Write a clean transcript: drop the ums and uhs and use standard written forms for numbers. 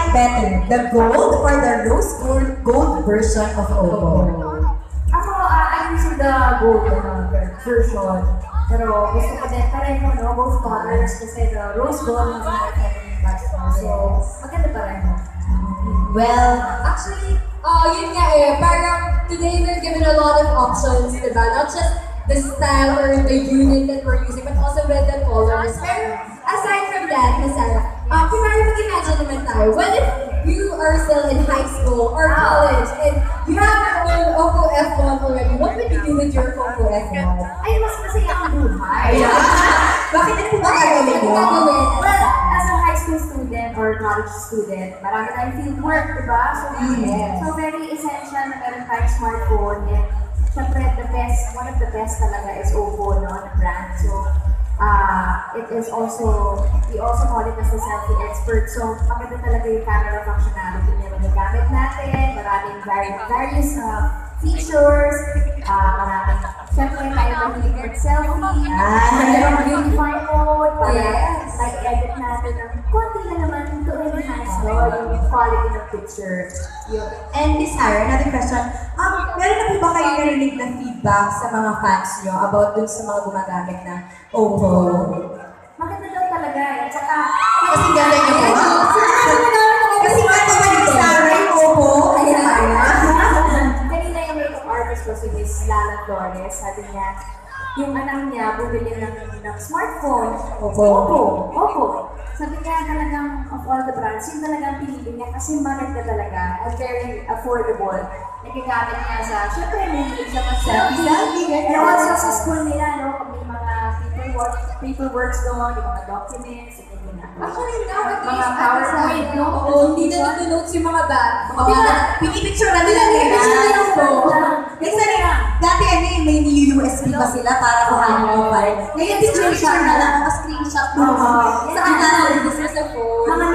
like better, the gold or the rose gold version of Oppo? Ako, I'm using the gold version. Pero gusto ko din pareho, no? Both colors kasi the rose gold is my favorite touch mo. So, maganda pareho. Well, Actually, yun nga eh, parang today we're given a lot of options, diba? Not just the style or the unit that we're using, but also with the colors. Pero aside from that, Miss Sarah, kunwari mag-imagine naman tayo, what if you are still in high school or college and you have your own Oppo F1 already? What would you do with your Oppo F1? Ay, mas masaya ang buhay. bakit ano po ba gagawin mo? Well, as a high school student or college student, marami tayong field work, diba? So very essential na meron tayong smartphone. And syempre, one of the best talaga is Oppo, no, na brand. So, it is also, we also call it as the selfie expert. So, maganda talaga yung camera functionality niya na nagamit natin. Maraming various features. Maraming, syempre, tayo mahilig mag-selfie. Mayroong beautify mode. Para edit natin ng konti na naman to enhance yung quality ng picture. Yun. And Miss Sarah, another question. Meron na po ba kayo narinig na feedback sa mga fans nyo about dun sa mga gumagamit ng Oppo? Maganda daw talaga eh. Tsaka, Kasi ganda nyo po. Kasi ganda ba ni Sarah yung Oppo? kanina yung makeup artist ko si Miss Lala Flores, sabi niya, yung anak niya bumili ng smartphone. Oppo. Sabi niya talagang of all the brands, yun talagang pinili niya kasi maganda talaga at very affordable. Nagagamit niya sa, syempre may siya mag-selfie. And also sa school nila, no, pag may mga paperworks doon, yung mga documents, yung mga Actually, nowadays, mga PowerPoint, no? Oo, hindi na nag-notes yung mga Pinipicture na nila nila. Minsan, dati may USB pa sila para kuhanin yung file. Ngayon, picture na lang, screenshot mo. Sa kanila, this is a phone. Mga